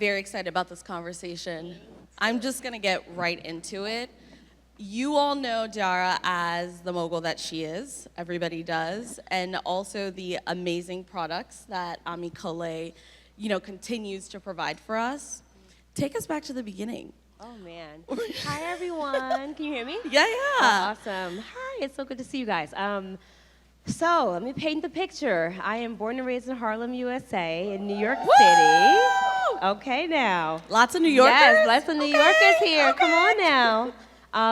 very excited about this conversation. I'm just gonna get right into it. You all know Diarrha as the mogul that she is. Everybody does. And also the amazing products that Ami Colé, continues to provide for us. Take us back to the beginning. Oh, man. Hi, everyone. Can you hear me? Yeah. Awesome. Hi, it's so good to see you guys. So let me paint the picture. I am born and raised in Harlem, USA, in New York City. Okay, now. Lots of New Yorkers? Yes, lots of New Yorkers here. Okay. Come on now.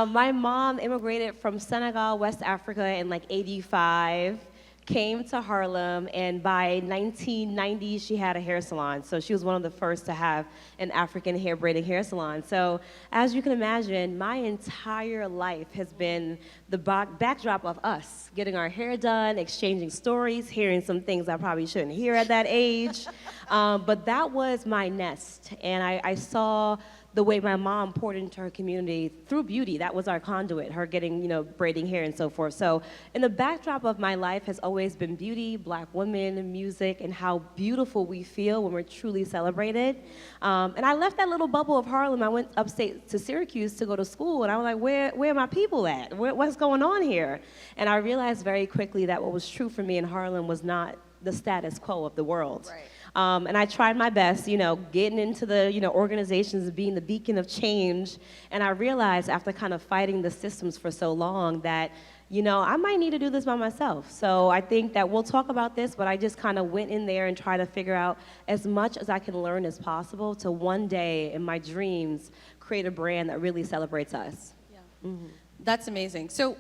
My mom immigrated from Senegal, West Africa in like 85. Came to Harlem, and by 1990, she had a hair salon. So she was one of the first to have an African hair braiding hair salon. So as you can imagine, my entire life has been the backdrop of us getting our hair done, exchanging stories, hearing some things I probably shouldn't hear at that age. But that was my nest, and I saw the way my mom poured into her community through beauty. That was our conduit, her getting, braiding hair and so forth. So in the backdrop of my life has always been beauty, Black women, music, and how beautiful we feel when we're truly celebrated. And I left that little bubble of Harlem. I went upstate to Syracuse to go to school, and I was like, where are my people at? What's going on here? And I realized very quickly that what was true for me in Harlem was not the status quo of the world. Right. And I tried my best, getting into the, organizations and being the beacon of change. And I realized after kind of fighting the systems for so long that, I might need to do this by myself. So I think that we'll talk about this, but I just kind of went in there and tried to figure out as much as I can learn as possible to one day in my dreams create a brand that really celebrates us. Yeah. Mm-hmm. That's amazing. So,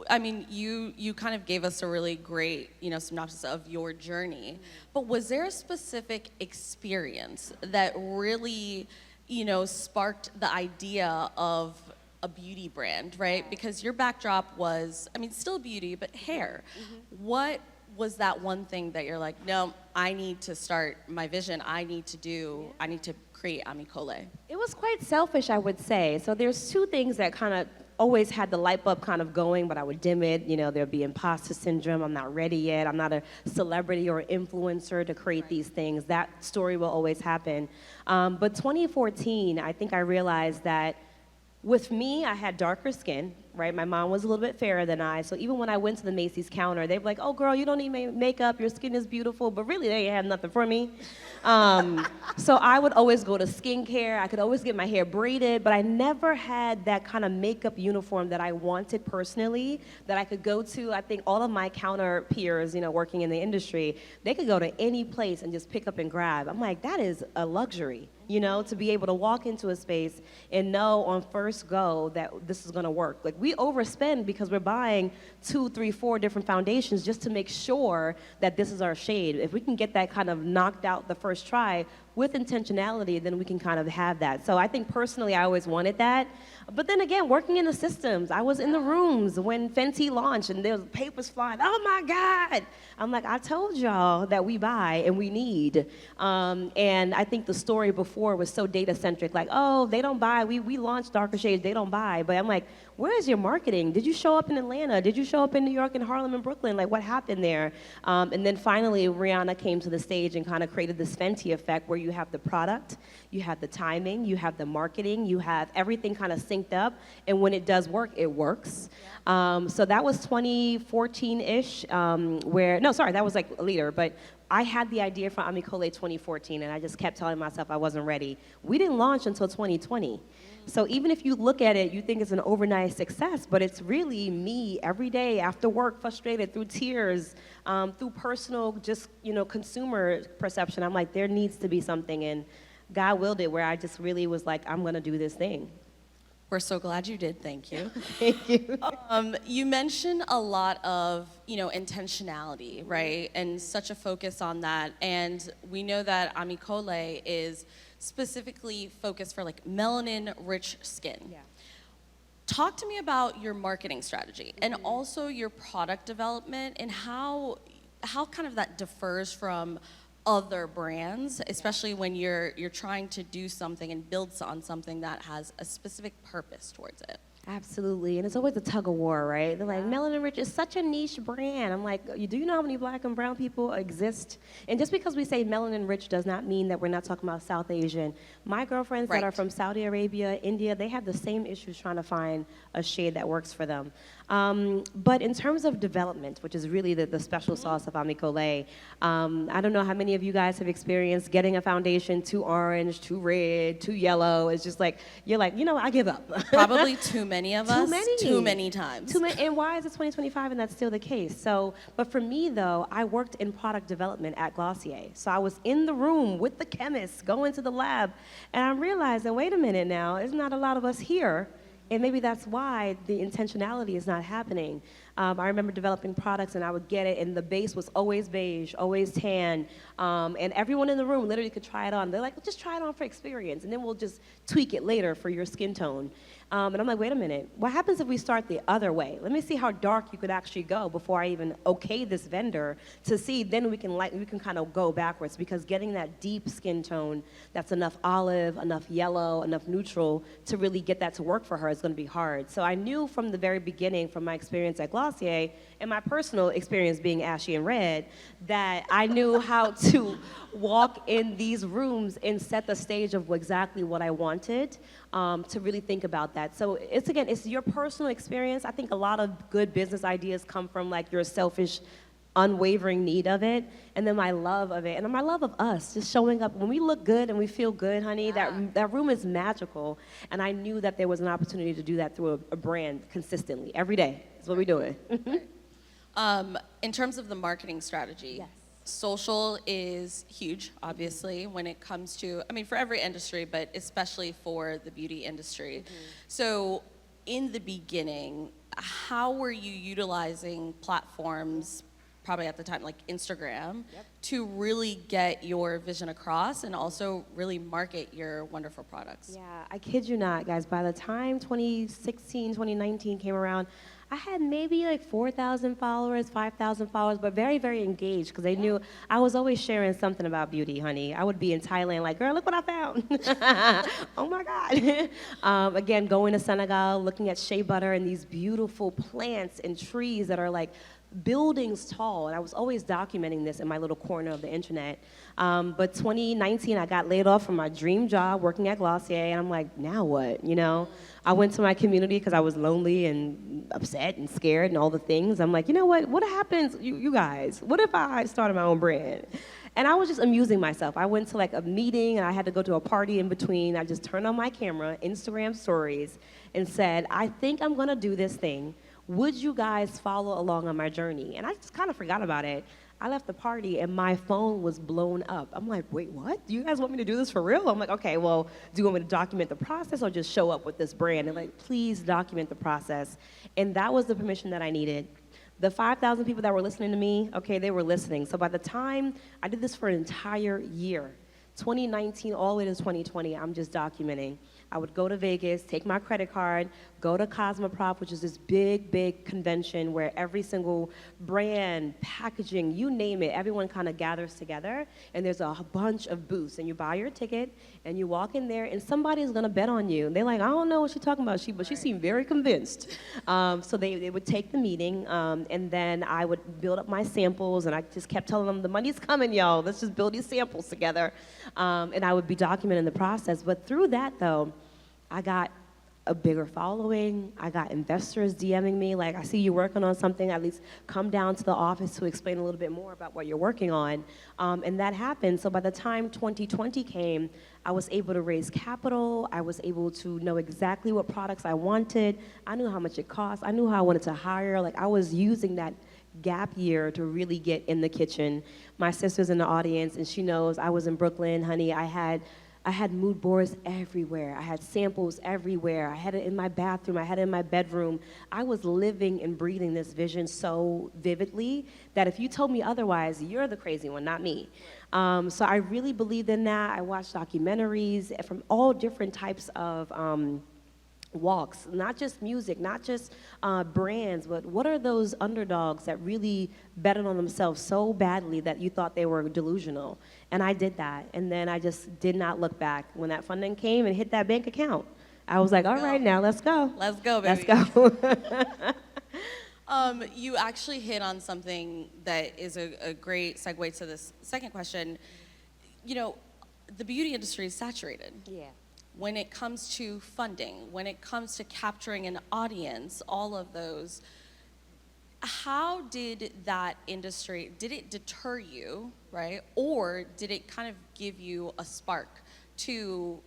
I mean, you kind of gave us a really great, synopsis of your journey, but was there a specific experience that really, sparked the idea of a beauty brand, right? Because your backdrop was, still beauty, but hair. Mm-hmm. What was that one thing that you're like, no, I need to start my vision, I need to create Ami Colé? It was quite selfish, I would say. So there's two things that kind of always had the light bulb kind of going, but I would dim it. There'd be imposter syndrome. I'm not ready yet. I'm not a celebrity or influencer to create these things. That story will always happen. But 2014, I think I realized that with me, I had darker skin, right? My mom was a little bit fairer than I, so even when I went to the Macy's counter, they'd be like, oh, girl, you don't need makeup, your skin is beautiful, but really, they had nothing for me. So I would always go to skincare, I could always get my hair braided, but I never had that kind of makeup uniform that I wanted personally, that I could go to. I think all of my counter peers, working in the industry, they could go to any place and just pick up and grab. I'm like, that is a luxury. To be able to walk into a space and know on first go that this is gonna work. Like, we overspend because we're buying 2, 3, 4 different foundations just to make sure that this is our shade. If we can get that kind of knocked out the first try with intentionality, then we can kind of have that. So I think personally I always wanted that. But then again, working in the systems, I was in the rooms when Fenty launched and there was papers flying, oh my God. I'm like, I told y'all that we buy and we need. And I think the story before was so data centric, like, oh, they don't buy, we launched darker shades, they don't buy. But I'm like, where is your marketing? Did you show up in Atlanta? Did you show up in New York and Harlem and Brooklyn? Like, what happened there? And then finally, Rihanna came to the stage and kind of created this Fenty effect where you have the product, you have the timing, you have the marketing, you have everything kind of synced up. And when it does work, it works. Yeah. So that was 2014-ish, that was like later, but I had the idea for Ami Colé 2014, and I just kept telling myself I wasn't ready. We didn't launch until 2020. So even if you look at it, you think it's an overnight success, but it's really me every day after work, frustrated, through tears, through personal, just, consumer perception. I'm like, there needs to be something, and God willed it where I just really was like, I'm gonna do this thing. We're so glad you did, thank you. Thank you. You mentioned a lot of, intentionality, right? And such a focus on that. And we know that Ami Colé is specifically focused for like melanin-rich skin. Yeah. Talk to me about your marketing strategy and also your product development and how kind of that differs from other brands, especially when you're trying to do something and build on something that has a specific purpose towards it. Absolutely, and it's always a tug of war, right? They're like, Melanin Rich is such a niche brand. I'm like, do you know how many black and brown people exist? And just because we say Melanin Rich does not mean that we're not talking about South Asian. My girlfriends that are from Saudi Arabia, India, they have the same issues trying to find a shade that works for them. But in terms of development, which is really the special sauce of Ami Colé, I don't know how many of you guys have experienced getting a foundation too orange, too red, too yellow. It's just like, you're like, you know, I give up. Probably too many of us. Too many times. And why is it 2025 and that's still the case? So, but for me though, I worked in product development at Glossier. So I was in the room with the chemists, going to the lab, and I'm realizing, wait a minute now, there's not a lot of us here. And maybe that's why the intentionality is not happening. I remember developing products and I would get it and the base was always beige, always tan. And everyone in the room literally could try it on. They're like, well, just try it on for experience and then we'll just tweak it later for your skin tone. And I'm like, wait a minute, what happens if we start the other way? Let me see how dark you could actually go before I even okay this vendor to see, then we can kind of go backwards because getting that deep skin tone that's enough olive, enough yellow, enough neutral to really get that to work for her is gonna be hard. So I knew from the very beginning from my experience at Glossier and my personal experience being ashy and red that I knew how to walk in these rooms and set the stage of exactly what I wanted to really think about that. So it's your personal experience. I think a lot of good business ideas come from like your selfish, unwavering need of it, and then my love of it, and my love of us, just showing up. When we look good and we feel good, honey, that room is magical, and I knew that there was an opportunity to do that through a brand consistently, every day. That's what we're doing. In terms of the marketing strategy, Yes. Social is huge, obviously, when it comes to, I mean, for every industry, but especially for the beauty industry. So in the beginning, how were you utilizing platforms, probably at the time, like Instagram, to really get your vision across and also really market your wonderful products? Yeah, I kid you not, guys. By the time 2016, 2019 came around, I had maybe like 4,000 followers, 5,000 followers, but very, very engaged because they knew I was always sharing something about beauty, honey. I would be in Thailand like, girl, look what I found. Oh my God. Again, going to Senegal, looking at shea butter and these beautiful plants and trees that are like buildings tall, and I was always documenting this in my little corner of the internet. But 2019, I got laid off from my dream job working at Glossier, and I'm like, now what, you know? I went to my community because I was lonely and upset and scared and all the things. I'm like, you know what happens, you guys, what if I started my own brand? And I was just amusing myself. I went to like a meeting and I had to go to a party in between. I just turned on my camera, Instagram stories, and said, I think I'm gonna do this thing. Would you guys follow along on my journey? And I just kind of forgot about it. I left the party and my phone was blown up. I'm like, wait, what? Do you guys want me to do this for real? I'm like, okay, well, do you want me to document the process or just show up with this brand? And like, please document the process. And that was the permission that I needed. The 5,000 people that were listening to me, okay, they were listening. So by the time I did this for an entire year, 2019 all the way to 2020, I'm just documenting. I would go to Vegas, take my credit card, go to Cosmoprof, which is this big, big convention where every single brand, packaging, you name it, everyone kind of gathers together, and there's a bunch of booths, and you buy your ticket, and you walk in there, and somebody's gonna bet on you. And they're like, I don't know what she's talking about, but she seemed very convinced. So they would take the meeting, and then I would build up my samples, and I just kept telling them, the money's coming, y'all. Let's just build these samples together. And I would be documenting the process. But through that, though, I got a bigger following. I got investors DMing me, like, I see you working on something, at least come down to the office to explain a little bit more about what you're working on. And that happened. So by the time 2020 came, I was able to raise capital. I was able to know exactly what products I wanted. I knew how much it cost. I knew how I wanted to hire. Like, I was using that gap year to really get in the kitchen. My sister's in the audience, and she knows I was in Brooklyn, honey. I had mood boards everywhere. I had samples everywhere. I had it in my bathroom. I had it in my bedroom. I was living and breathing this vision so vividly that if you told me otherwise, you're the crazy one, not me. So I really believed in that. I watched documentaries from all different types of walks, not just music, not just brands, but what are those underdogs that really betted on themselves so badly that you thought they were delusional? And I did that, and then I just did not look back. When that funding came and hit that bank account, I was like, all go. right, now let's go. Let's go, baby. Let's go. You actually hit on something that is a great segue to this second question. You know, the beauty industry is saturated. Yeah. When it comes to funding, when it comes to capturing an audience, all of those, how did that industry, did it deter you, right? Or did it kind of give you a spark to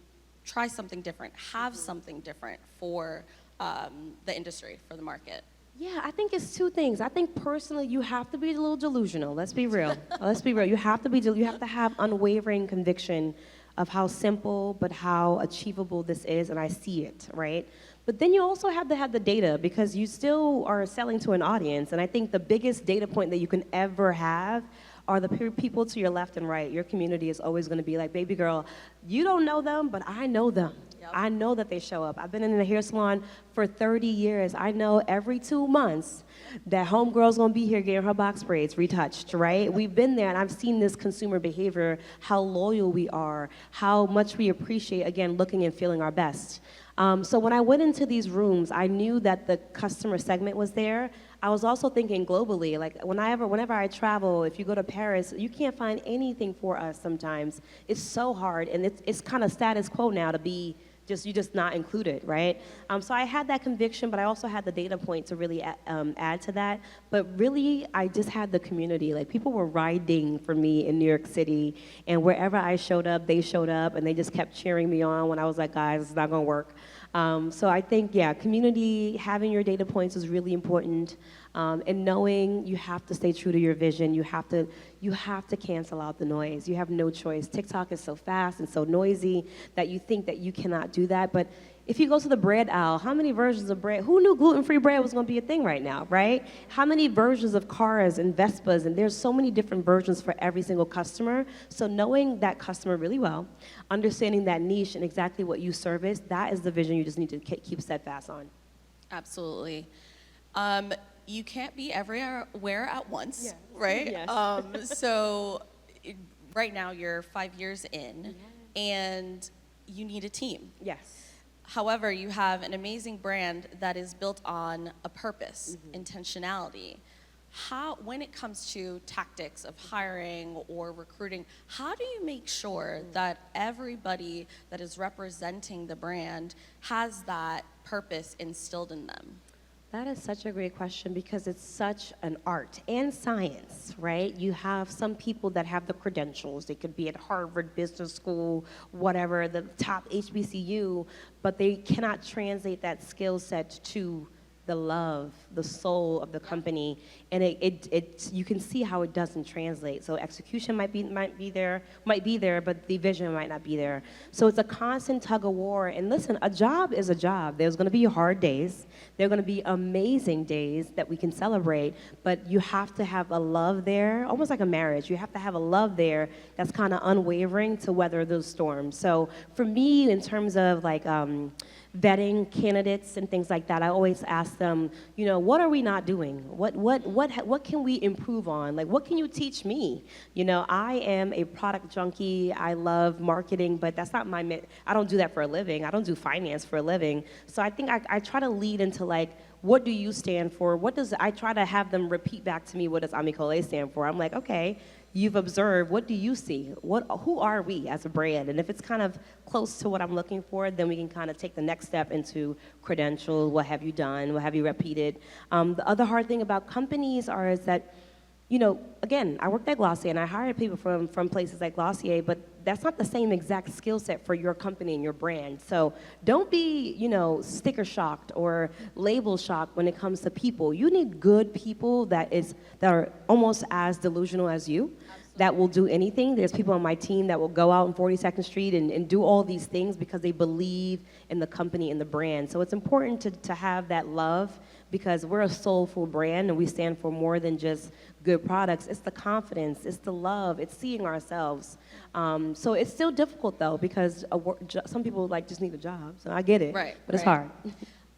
try something different, have something different for the industry, for the market? Yeah, I think it's two things. I think personally, you have to be a little delusional. Let's be real. Let's be real. You have to have unwavering conviction of how simple but how achievable this is, and I see it, right? But then you also have to have the data because you still are selling to an audience, and I think the biggest data point that you can ever have are the people to your left and right. Your community is always going to be like, baby girl, you don't know them, but I know them. Yep. I know that they show up. I've been in the hair salon for 30 years. I know every 2 months that homegirl's going to be here getting her box braids retouched, right? We've been there, and I've seen this consumer behavior, how loyal we are, how much we appreciate, again, looking and feeling our best. So when I went into these rooms, I knew that the customer segment was there. I was also thinking globally, like whenever I travel, if you go to Paris, you can't find anything for us sometimes. It's so hard, and it's kind of status quo now to be you're just not included, right? So I had that conviction, but I also had the data point to really add to that. But really, I just had the community. Like, people were riding for me in New York City, and wherever I showed up, they showed up, and they just kept cheering me on when I was like, guys, it's not gonna work. So I think, yeah, community, having your data points is really important, and knowing you have to stay true to your vision. You have to cancel out the noise. You have no choice. TikTok is so fast and so noisy that you think that you cannot do that. But if you go to the bread aisle, how many versions of bread? Who knew gluten-free bread was going to be a thing right now, right? How many versions of cars and Vespas? And there's so many different versions for every single customer. So knowing that customer really well, understanding that niche and exactly what you service, that is the vision you just need to keep steadfast on. Absolutely. You can't be everywhere at once, yes. right? Yes. So right now you're 5 years in, and you need a team. Yes. However, you have an amazing brand that is built on a purpose, intentionality. When it comes to tactics of hiring or recruiting, how do you make sure that everybody that is representing the brand has that purpose instilled in them? That is such a great question because it's such an art and science, right? You have some people that have the credentials. They could be at Harvard Business School, whatever, the top HBCU, but they cannot translate that skill set to the love, the soul of the company, and you can see how it doesn't translate. So execution might be there, but the vision might not be there. So it's a constant tug of war. And listen, a job is a job. There's going to be hard days. There are going to be amazing days that we can celebrate, but you have to have a love there, almost like a marriage. You have to have a love there that's kind of unwavering to weather those storms. So for me, in terms of like vetting candidates and things like that, I always ask them, you know, what are we not doing? What can we improve on? Like, what can you teach me? You know, I am a product junkie. I love marketing, but that's not I don't do that for a living. I don't do finance for a living. So I think I try to lead into like, what do you stand for? I try to have them repeat back to me, what does Ami Colé stand for? I'm like, okay, you've observed, what do you see? Who are we as a brand? And if it's kind of close to what I'm looking for, then we can kind of take the next step into credentials. What have you done? What have you repeated? The other hard thing about companies is that, you know, again, I worked at Glossier and I hired people from places like Glossier, but that's not the same exact skill set for your company and your brand. So don't be, you know, sticker shocked or label shocked when it comes to people. You need good people that are almost as delusional as you. Absolutely. That will do anything. There's people on my team that will go out on 42nd Street and do all these things because they believe in the company and the brand. So it's important to have that love because we're a soulful brand and we stand for more than just good products. It's the confidence, it's the love, it's seeing ourselves. So it's still difficult though because some people like just need a job. So I get it, right, but it's hard.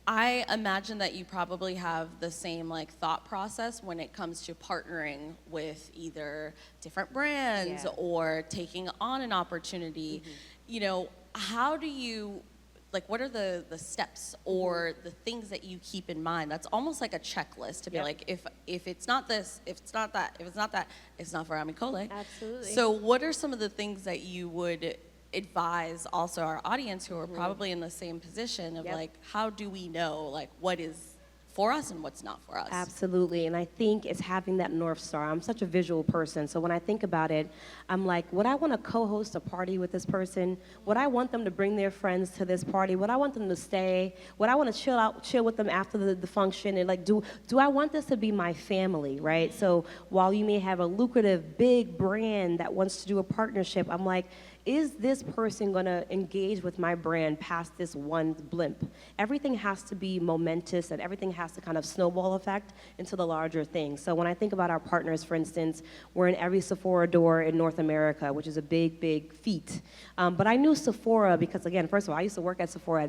I imagine that you probably have the same like thought process when it comes to partnering with either different brands or taking on an opportunity. You know, how do you like what are the steps or the things that you keep in mind? That's almost like a checklist to be like, if it's not this, if it's not that, if it's not that, it's not for Ami Colé. Absolutely. So what are some of the things that you would advise also our audience who are probably in the same position of like, how do we know like what is for us and what's not for us? Absolutely, and I think it's having that North Star. I'm such a visual person, so when I think about it, I'm like, would I want to co-host a party with this person? Would I want them to bring their friends to this party? Would I want them to stay? Would I want to chill with them after the function? And like, do I want this to be my family, right? So while you may have a lucrative, big brand that wants to do a partnership, I'm like, is this person going to engage with my brand past this one blimp? Everything has to be momentous, and everything has to kind of snowball effect into the larger thing. So when I think about our partners, for instance, we're in every Sephora door in North America, which is a big, big feat. But I knew Sephora because, again, first of all, I used to work at Sephora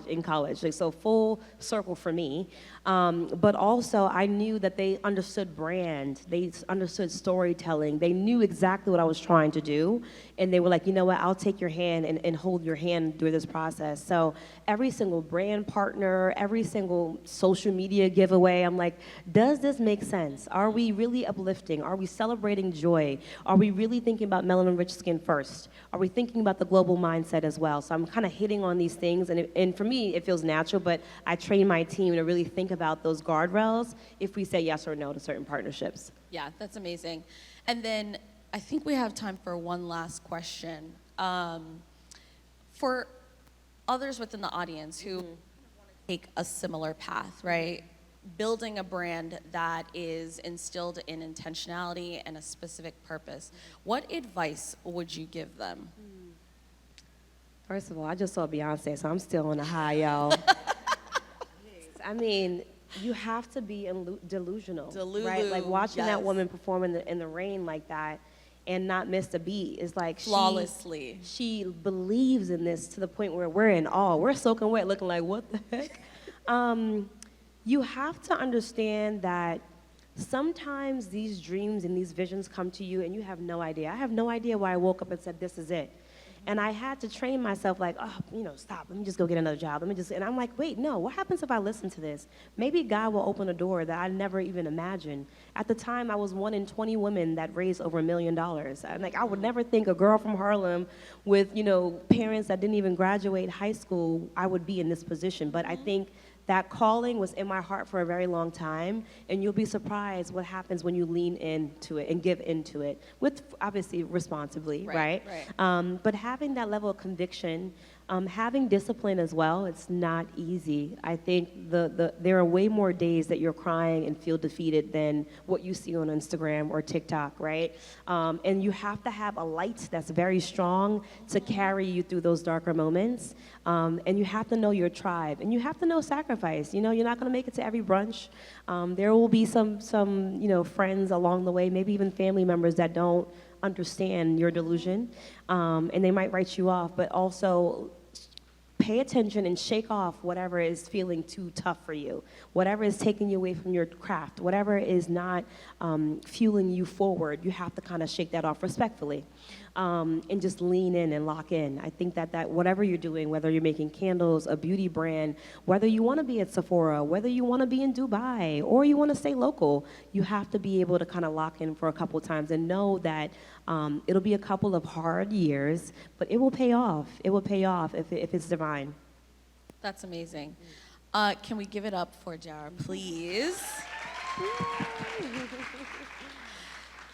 in college, like, so full circle for me. But also, I knew that they understood brand, they understood storytelling, they knew exactly what I was trying to do, and they were like, you know what, I'll take your hand and hold your hand through this process. So every single brand partner, every single social media giveaway, I'm like, does this make sense? Are we really uplifting? Are we celebrating joy? Are we really thinking about melanin-rich skin first? Are we thinking about the global mindset as well? So I'm kind of hitting on these things, and for me, it feels natural, but I train my team to really think about those guardrails if we say yes or no to certain partnerships. Yeah, that's amazing. And then I think we have time for one last question. For others within the audience who want to take a similar path, right? Building a brand that is instilled in intentionality and a specific purpose, what advice would you give them? First of all, I just saw Beyonce, so I'm still on a high, y'all. I mean, you have to be delusional, right? Like watching that woman perform in the rain like that and not miss a beat is like flawlessly. She believes in this to the point where we're in awe. We're soaking wet, looking like, what the heck? You have to understand that sometimes these dreams and these visions come to you and you have no idea. I have no idea why I woke up and said, this is it. And I had to train myself like, oh, stop, let me just go get another job. And I'm like, wait, no, what happens if I listen to this? Maybe God will open a door that I never even imagined. At the time, I was 1 in 20 women that raised over $1 million. I'm like, I would never think a girl from Harlem with, parents that didn't even graduate high school, I would be in this position. But I think that calling was in my heart for a very long time, and you'll be surprised what happens when you lean into it and give into it, with obviously responsibly, right? But having that level of conviction, having discipline as well, it's not easy. I think there are way more days that you're crying and feel defeated than what you see on Instagram or TikTok, right? And you have to have a light that's very strong to carry you through those darker moments. And you have to know your tribe, and you have to know sacrifice. You're not going to make it to every brunch. There will be some friends along the way, maybe even family members that don't understand your delusion, and they might write you off, but also pay attention and shake off whatever is feeling too tough for you, whatever is taking you away from your craft, whatever is not fueling you forward. You have to kind of shake that off respectfully, and just lean in and lock in. I think that whatever you're doing, whether you're making candles, a beauty brand, whether you want to be at Sephora, whether you want to be in Dubai, or you want to stay local, you have to be able to kind of lock in for a couple times and know that it'll be a couple of hard years, but it will pay off. It will pay off if it's divine. That's amazing. Can we give it up for Diarrha, please?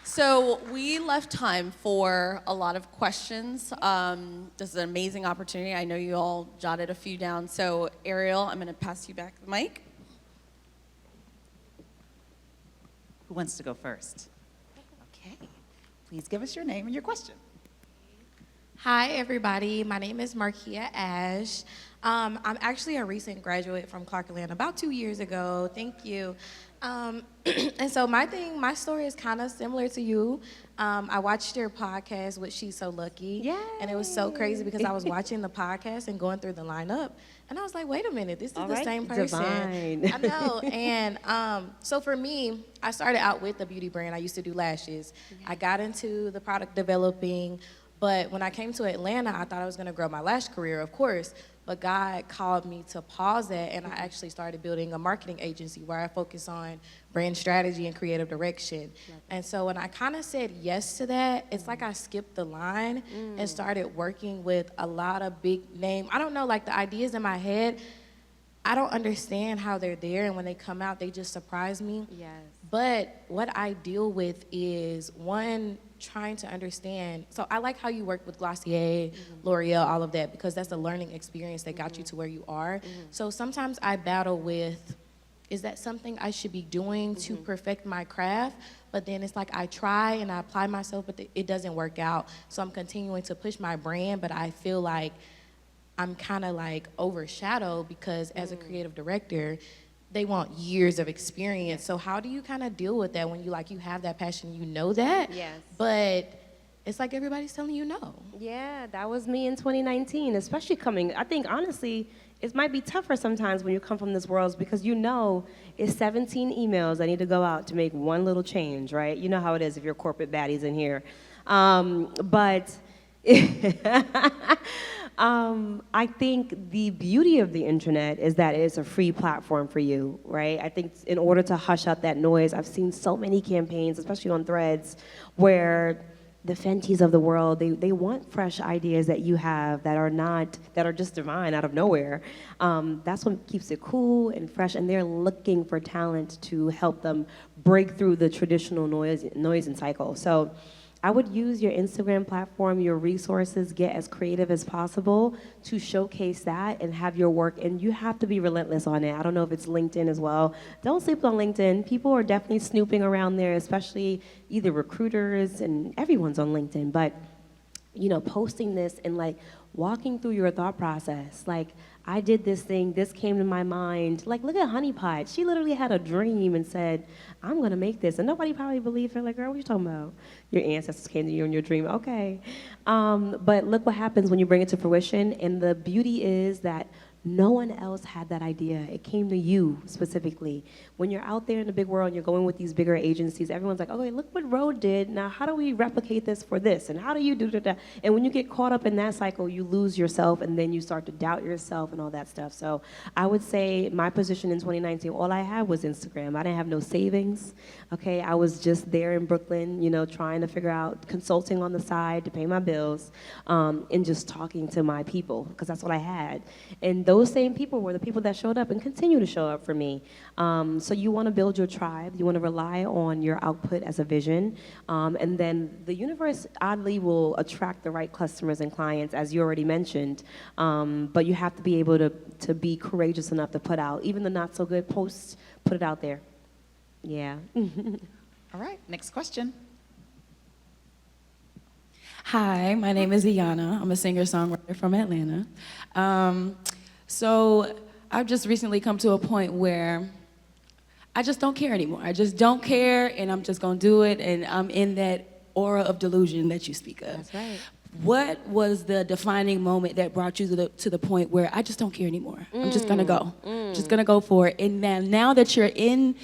So we left time for a lot of questions. This is an amazing opportunity. I know you all jotted a few down. So Ariel, I'm going to pass you back the mic. Who wants to go first? Okay. Please give us your name and your question. Hi, everybody. My name is Markia Ash. I'm actually a recent graduate from Clark Atlanta about 2 years ago. Thank you. And so my story is kind of similar to you. I watched your podcast with She's So Lucky. Yay. And it was so crazy because I was watching the podcast and going through the lineup. And I was like, wait a minute, this is the same person. Divine. I know. And so for me, I started out with the beauty brand. I used to do lashes. I got into the product developing, But when I came to Atlanta, I thought I was gonna grow my lash career, of course, but God called me to pause that, and I actually started building a marketing agency where I focus on brand strategy and creative direction. And so when I kind of said yes to that, it's like I skipped the line and started working with a lot of big name. I don't know, like the ideas in my head, I don't understand how they're there, and when they come out, they just surprise me. Yes. But what I deal with is, one, trying to understand. So I like how you work with Glossier, L'Oreal, all of that, because that's a learning experience that got you to where you are. So sometimes I battle with, is that something I should be doing to perfect my craft? But then it's like I try and I apply myself, but it doesn't work out. So I'm continuing to push my brand, but I feel like I'm kind of like overshadowed because as a creative director, they want years of experience. So how do you kind of deal with that when you have that passion, you know that? Yes. But it's like everybody's telling you no. Yeah, that was me in 2019, especially coming. I think, honestly, it might be tougher sometimes when you come from this world because it's 17 emails that need to go out to make one little change, right? You know how it is if you're corporate baddies in here. But I think the beauty of the internet is that it's a free platform for you, right? I think in order to hush out that noise, I've seen so many campaigns, especially on Threads, where the Fenties of the world, they want fresh ideas that you have that are just divine out of nowhere. That's what keeps it cool and fresh, and they're looking for talent to help them break through the traditional noise and cycle. So I would use your Instagram platform, your resources, get as creative as possible to showcase that and have your work, and you have to be relentless on it. I don't know if it's LinkedIn as well. Don't sleep on LinkedIn. People are definitely snooping around there, especially either recruiters, and everyone's on LinkedIn, but posting this and walking through your thought process. I did this thing, this came to my mind. Look at Honey Pot. She literally had a dream and said, I'm gonna make this. And nobody probably believed her, girl, what you talking about? Your ancestors came to you in your dream, okay. But look what happens when you bring it to fruition. And the beauty is that no one else had that idea. It came to you specifically. When you're out there in the big world and you're going with these bigger agencies, everyone's like, okay, look what Rode did. Now, how do we replicate this for this? And how do you do that? And when you get caught up in that cycle, you lose yourself and then you start to doubt yourself and all that stuff. So I would say my position in 2019, all I had was Instagram. I didn't have no savings, okay? I was just there in Brooklyn, trying to figure out consulting on the side to pay my bills, and just talking to my people, because that's what I had. And those same people were the people that showed up and continue to show up for me. So you want to build your tribe. You want to rely on your output as a vision. And then the universe, oddly, will attract the right customers and clients, as you already mentioned. But you have to be able to be courageous enough to put out, even the not so good posts, put it out there. Yeah. All right, next question. Hi, my name is Iana. I'm a singer-songwriter from Atlanta. So I've just recently come to a point where I just don't care anymore. I just don't care, and I'm just gonna do it, and I'm in that aura of delusion that you speak of. That's right. What was the defining moment that brought you to the point where I just don't care anymore? I'm just gonna go. Just gonna go for it. And now that you're in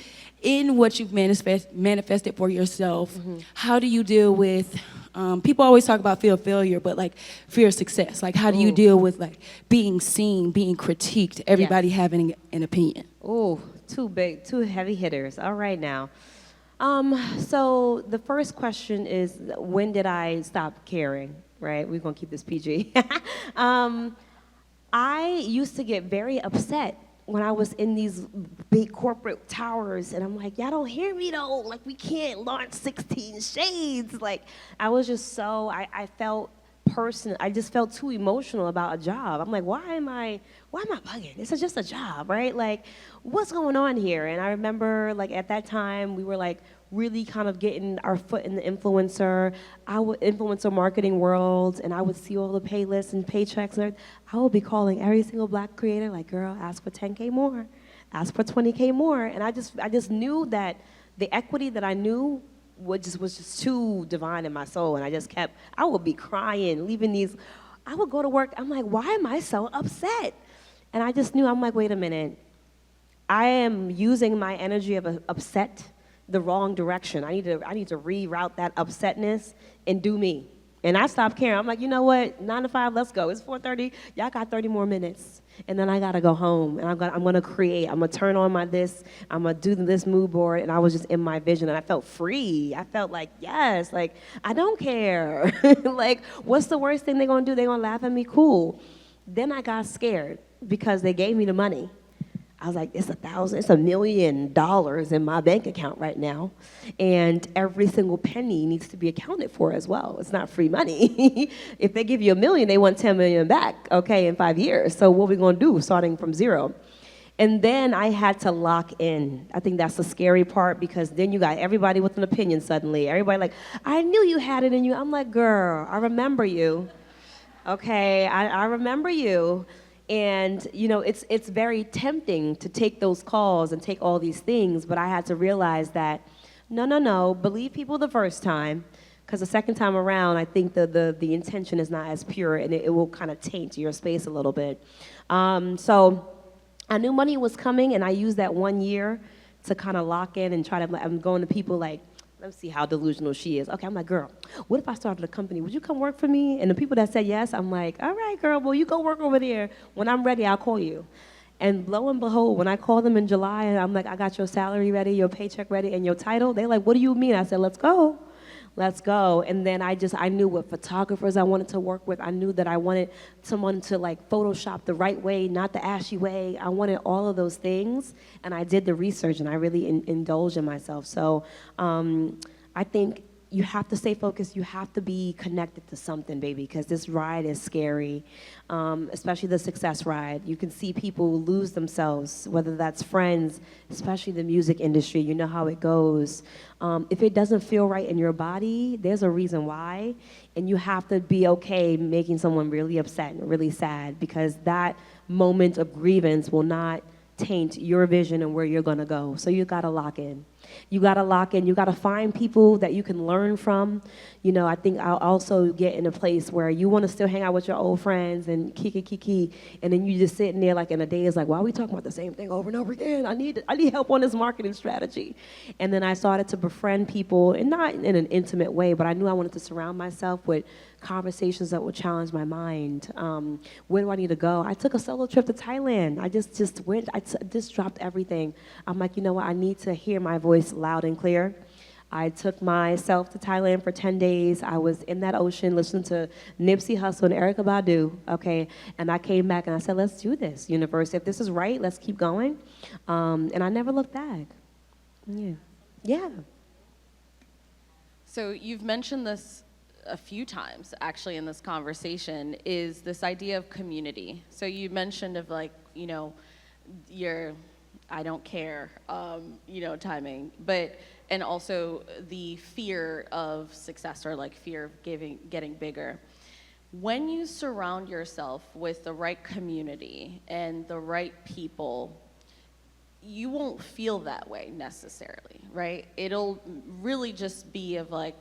what you've manifested for yourself, how do you deal with, people always talk about fear of failure, but fear of success. How do you deal with being seen, being critiqued, everybody having an opinion? Oh, two heavy hitters. All right now. So the first question is, when did I stop caring? Right? We're gonna keep this PG. I used to get very upset when I was in these big corporate towers, and I'm like, y'all don't hear me though. We can't launch 16 shades. I was just I felt I just felt too emotional about a job. I'm like, why am I bugging? This is just a job, right? What's going on here? And I remember at that time, we were really kind of getting our foot in the influencer marketing world, and I would see all the pay lists and paychecks and everything. I would be calling every single Black creator, girl, ask for 10K more, ask for 20K more. And I just knew that the equity that I knew was just too divine in my soul, and I would be crying, I would go to work, I'm like, why am I so upset? And I just knew, I'm like, wait a minute, I am using my energy of upset the wrong direction. I need to reroute that upsetness and do me And I stopped caring. I'm like, you know what? 9 to 5, let's go. It's 4:30. Y'all got 30 more minutes. And then I got to go home. And I'm going to create. I'm going to turn on my this. I'm going to do this mood board. And I was just in my vision. And I felt free. I felt like, yes, like, I don't care. Like, what's the worst thing they're going to do? They're going to laugh at me? Cool. Then I got scared because they gave me the money. I was like, it's $1 million in my bank account right now. And every single penny needs to be accounted for as well. It's not free money. If they give you $1 million, they want $10 million back, okay, in 5 years. So what are we gonna do starting from zero? And then I had to lock in. I think that's the scary part because then you got everybody with an opinion suddenly. Everybody like, I knew you had it in you. I'm like, girl, I remember you. Okay, I remember you. And, you know, it's very tempting to take those calls and take all these things, but I had to realize that, no, believe people the first time, because the second time around, I think the intention is not as pure, and it will kind of taint your space a little bit. So I knew money was coming, and I used that 1 year to kind of lock in and try to, I'm going to people like, let me see how delusional she is. Okay, I'm like, girl, what if I started a company? Would you come work for me? And the people that said yes, I'm like, all right, girl, well, you go work over there. When I'm ready, I'll call you. And lo and behold, when I called them in July, and I'm like, I got your salary ready, your paycheck ready, and your title, they're like, what do you mean? I said, let's go. Let's go. And then I knew what photographers I wanted to work with. I knew that I wanted someone to like Photoshop the right way, not the ashy way. I wanted all of those things. And I did the research and I really indulged in myself. So I think you have to stay focused. You have to be connected to something, baby, because this ride is scary, especially the success ride. You can see people lose themselves, whether that's friends, especially the music industry. You know how it goes. If it doesn't feel right in your body, there's a reason why, and you have to be okay making someone really upset and really sad, because that moment of grievance will not taint your vision and where you're gonna go. So you gotta lock in. You gotta lock in. You gotta find people that you can learn from. You know, I think I'll also get in a place where you wanna still hang out with your old friends and kiki, and then you just sitting there like in a day is like, why are we talking about the same thing over and over again? I need help on this marketing strategy. And then I started to befriend people, and not in an intimate way, but I knew I wanted to surround myself with conversations that would challenge my mind. Where do I need to go? I took a solo trip to Thailand. I just went, I just dropped everything. I'm like, you know what, I need to hear my voice loud and clear. I took myself to Thailand for 10 days. I was in that ocean listening to Nipsey Hussle and Erykah Badu, okay? And I came back and I said, let's do this, universe. If this is right, let's keep going. And I never looked back. Yeah. So you've mentioned this a few times actually in this conversation, is this idea of community. So you mentioned of like, you know, your I don't care, you know, timing, and also the fear of success, or like fear of getting bigger. When you surround yourself with the right community and the right people, you won't feel that way necessarily, right? It'll really just be of like,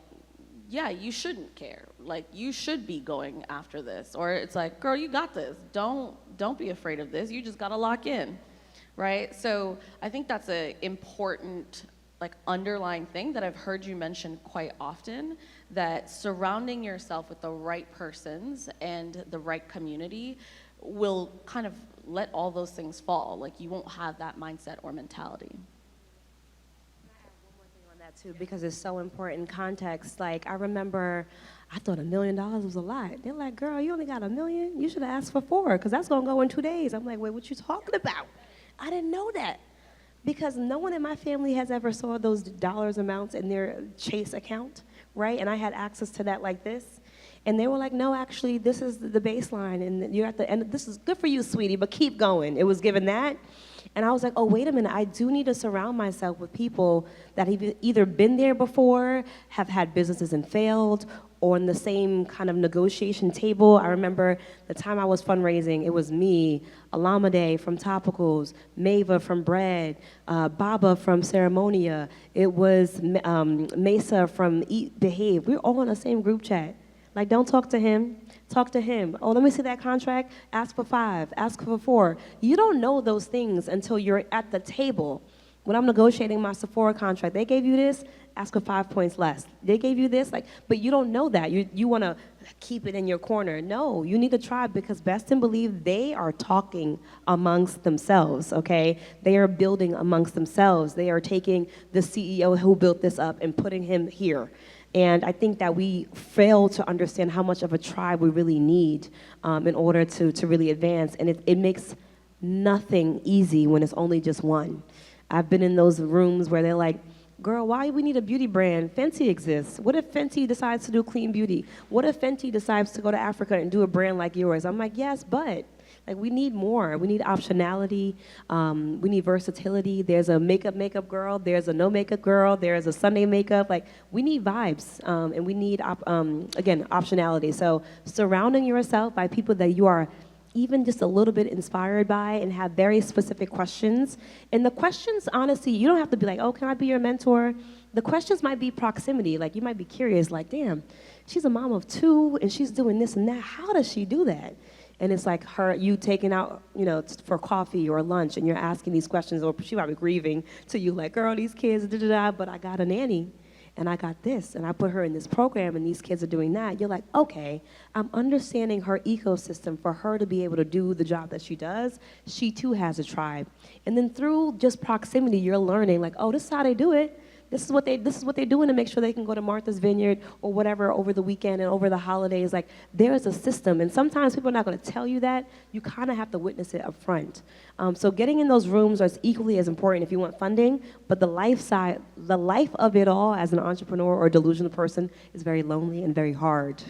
yeah, you shouldn't care. Like, you should be going after this. Or it's like, girl, you got this. Don't be afraid of this. You just gotta lock in, right? So I think that's an important, like, underlying thing that I've heard you mention quite often, that surrounding yourself with the right persons and the right community will kind of let all those things fall. Like, you won't have that mindset or mentality. Too, because it's so important in context. Like, I remember I thought $1 million was a lot. They're like, girl, you only got $1 million? You should have asked for 4, because that's gonna go in 2 days. I'm like, wait, what you talking about? I didn't know that, because no one in my family has ever saw those dollars amounts in their Chase account, right? And I had access to that like this. And they were like, no, actually, this is the baseline, and you're at the end. This is good for you, sweetie, but keep going. It was given that. And I was like, oh, wait a minute, I do need to surround myself with people that have either been there before, have had businesses and failed, or in the same kind of negotiation table. I remember the time I was fundraising, it was me, Alamade from Topicals, Mava from Bread, Baba from Ceremonia. It was Mesa from Eat Behave. We were all in the same group chat. Like, don't talk to him, talk to him. Oh, let me see that contract, ask for 5, ask for 4. You don't know those things until you're at the table, When I'm negotiating my Sephora contract, they gave you this, ask for 5 points less. They gave you this, like, but you don't know that. You want to keep it in your corner. No, you need a tribe because best and believe they are talking amongst themselves, okay? They are building amongst themselves. They are taking the CEO who built this up and putting him here. And I think that we fail to understand how much of a tribe we really need in order to really advance. And it makes nothing easy when it's only just one. I've been in those rooms where they're like, girl, why we need a beauty brand? Fenty exists. What if Fenty decides to do clean beauty? What if Fenty decides to go to Africa and do a brand like yours? I'm like, yes, but like we need more. We need optionality. We need versatility. There's a makeup girl. There's a no makeup girl. There's a Sunday makeup. Like we need vibes, and we need again optionality. So surrounding yourself by people that you are even just a little bit inspired by and have very specific questions. And the questions, honestly, you don't have to be like, oh, can I be your mentor? The questions might be proximity. Like you might be curious, like, damn, she's a mom of 2 and she's doing this and that. How does she do that? And it's like you taking out, for coffee or lunch and you're asking these questions, or she might be grieving to you like, girl, these kids, da-da-da, but I got a nanny. And I got this, and I put her in this program, and these kids are doing that. You're like, okay, I'm understanding her ecosystem for her to be able to do the job that she does. She too has a tribe. And then through just proximity, you're learning like, oh, this is how they do it. This is what they're doing to make sure they can go to Martha's Vineyard or whatever over the weekend and over the holidays. Like there is a system, and sometimes people are not going to tell you that. You kind of have to witness it up front. So getting in those rooms is equally as important if you want funding. But the life of it all as an entrepreneur or delusional person is very lonely and very hard.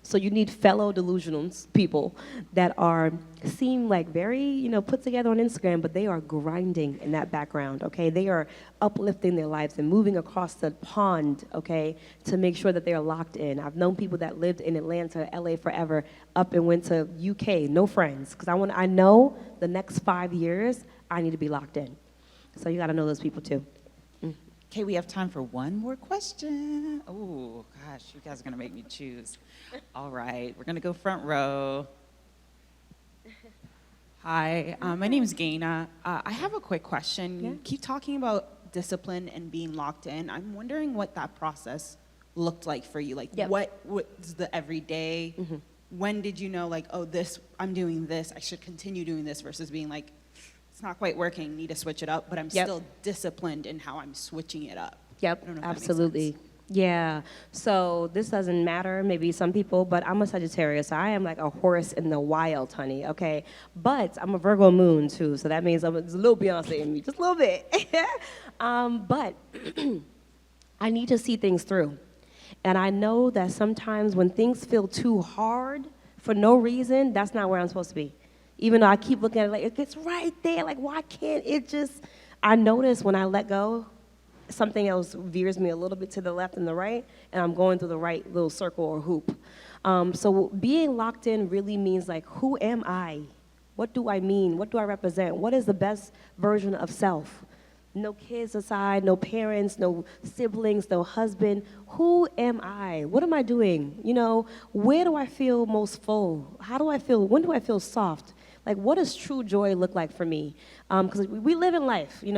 So you need fellow delusional people that seem like very put together on Instagram, but they are grinding in that background. Okay, they are uplifting their lives and moving across the pond, okay, to make sure that they are locked in. I've known people that lived in Atlanta, LA forever, up and went to UK, no friends, because I know the next 5 years I need to be locked in. So you got to know those people too. Okay, we have time for one more question. Oh, gosh, you guys are going to make me choose. All right, we're going to go front row. Hi, my name is Gaina. I have a quick question. Yeah. You keep talking about discipline and being locked in. I'm wondering what that process looked like for you. Like, Yep. what was the everyday? Mm-hmm. When did you know, like, oh, I'm doing this, I should continue doing this, versus being like, it's not quite working, need to switch it up, but I'm Yep. still disciplined in how I'm switching it up. Yep, I don't know if that makes absolutely. sense. Yeah, so this doesn't matter, maybe some people, but I'm a Sagittarius, so I am like a horse in the wild, honey, okay? But I'm a Virgo moon, too, so that means there's a little Beyonce in me, just a little bit. But I need to see things through. And I know that sometimes when things feel too hard for no reason, that's not where I'm supposed to be. Even though I keep looking at it like, it's right there, like why can't it just, I notice when I let go, something else veers me a little bit to the left and the right, and I'm going through the right little circle or hoop. So being locked in really means like, who am I? What do I mean? What do I represent? What is the best version of self? No kids aside, no parents, no siblings, no husband. Who am I? What am I doing? Where do I feel most full? How do I feel? When do I feel soft? Like, what does true joy look like for me? Because we live in life. You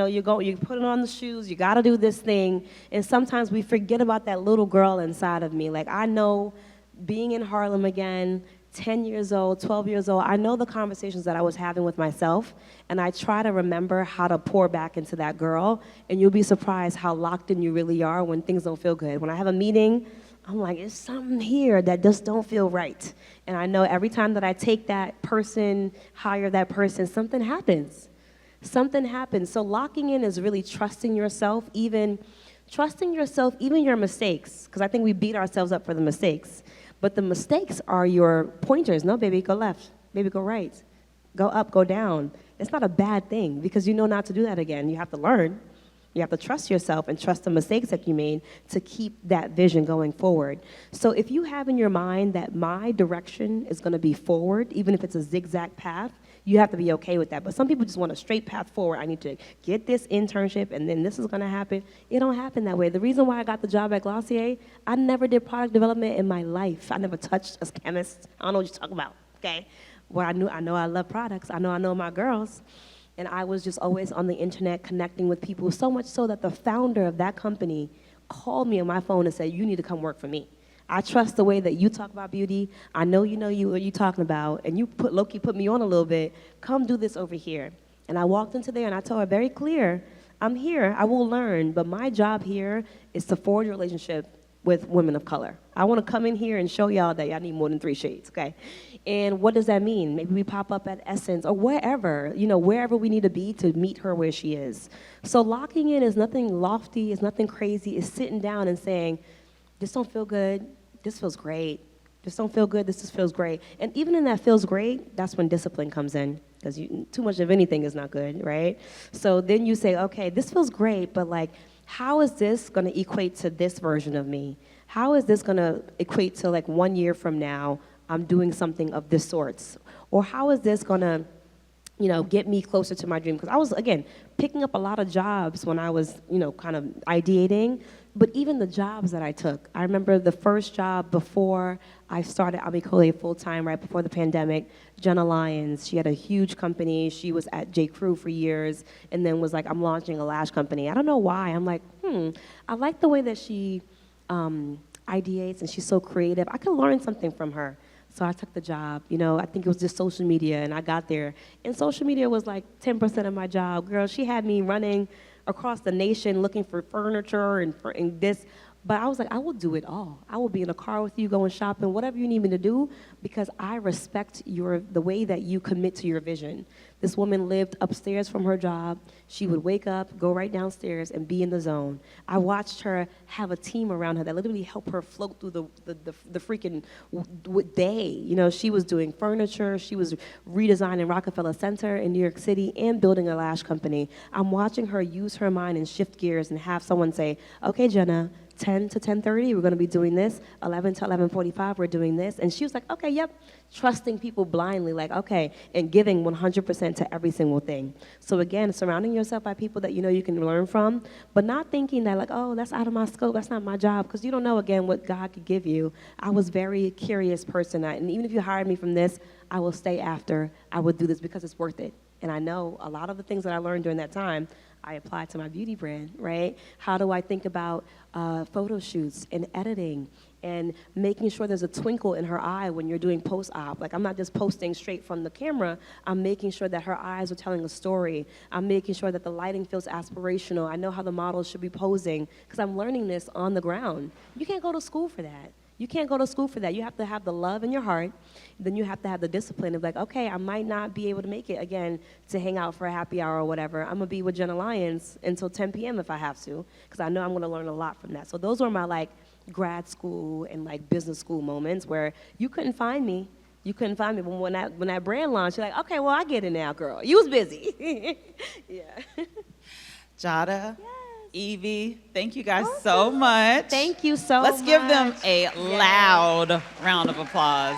put on the shoes, you got to do this thing, and sometimes we forget about that little girl inside of me. Like, I know being in Harlem again, 10 years old, 12 years old, I know the conversations that I was having with myself, and I try to remember how to pour back into that girl, and you'll be surprised how locked in you really are when things don't feel good. When I have a meeting, I'm like, there's something here that just don't feel right. And I know every time that I take that person, hire that person, something happens. Something happens. So locking in is really trusting yourself, even your mistakes, because I think we beat ourselves up for the mistakes. But the mistakes are your pointers. No, baby, go left. Baby, go right. Go up, go down. It's not a bad thing because you know not to do that again. You have to learn. You have to trust yourself and trust the mistakes that you made to keep that vision going forward. So if you have in your mind that my direction is going to be forward, even if it's a zigzag path, you have to be okay with that. But some people just want a straight path forward. I need to get this internship, and then this is going to happen. It don't happen that way. The reason why I got the job at Glossier, I never did product development in my life. I never touched a chemist. I don't know what you're talking about, okay? Well, I know I love products. I know my girls. And I was just always on the internet connecting with people, so much so that the founder of that company called me on my phone and said, you need to come work for me. I trust the way that you talk about beauty. I know what you're talking about, and you low-key put me on a little bit. Come do this over here. And I walked into there and I told her very clear, I'm here, I will learn, but my job here is to forge a relationship with women of color. I want to come in here and show y'all that y'all need more than 3 shades, okay? And what does that mean? Maybe we pop up at Essence or wherever, wherever we need to be to meet her where she is. So locking in is nothing lofty, it's nothing crazy, it's sitting down and saying, this don't feel good, this feels great. This don't feel good, this just feels great. And even in that feels great, that's when discipline comes in, because too much of anything is not good, right? So then you say, okay, this feels great, but like, how is this gonna equate to this version of me? How is this gonna equate to like 1 year from now, I'm doing something of this sorts? Or how is this gonna, get me closer to my dream? Because I was, again, picking up a lot of jobs when I was, kind of ideating, but even the jobs that I took. I remember the first job before I started Ami Colé full-time, right before the pandemic, Jenna Lyons. She had a huge company. She was at J. Crew for years, and then was like, I'm launching a lash company. I don't know why. I'm like, I like the way that she ideates, and she's so creative. I could learn something from her. So I took the job. I think it was just social media, and I got there. And social media was like 10% of my job. Girl, she had me running across the nation looking for furniture and this. But I was like, I will do it all. I will be in a car with you, going shopping, whatever you need me to do, because I respect the way that you commit to your vision. This woman lived upstairs from her job. She would wake up, go right downstairs, and be in the zone. I watched her have a team around her that literally helped her float through the freaking day. She was doing furniture. She was redesigning Rockefeller Center in New York City and building a lash company. I'm watching her use her mind and shift gears and have someone say, okay, Jenna, 10 to 10:30, we're going to be doing this. 11 to 11:45, we're doing this. And she was like, okay, yep. Trusting people blindly, like, okay, and giving 100% to every single thing. So again, surrounding yourself by people that you can learn from, but not thinking that like, oh, that's out of my scope, that's not my job, because you don't know, again, what God could give you. I was a very curious person, and even if you hired me from this, I will stay after. I would do this because it's worth it. And I know a lot of the things that I learned during that time, I applied to my beauty brand, right? How do I think about photo shoots and editing and making sure there's a twinkle in her eye when you're doing post-op? Like, I'm not just posting straight from the camera. I'm making sure that her eyes are telling a story. I'm making sure that the lighting feels aspirational. I know how the models should be posing, because I'm learning this on the ground. You can't go to school for that. You can't go to school for that. You have to have the love in your heart. Then you have to have the discipline of like, okay, I might not be able to make it again to hang out for a happy hour or whatever. I'm gonna be with Jenna Lyons until 10 p.m. if I have to, because I know I'm gonna learn a lot from that. So those were my like grad school and like business school moments where you couldn't find me. You couldn't find me. But when that brand launched, you're like, okay, well, I get it now, girl. You was busy. Yeah. Jada, Yvie, thank you guys so much. Thank you so much. Let's give them a loud round of applause.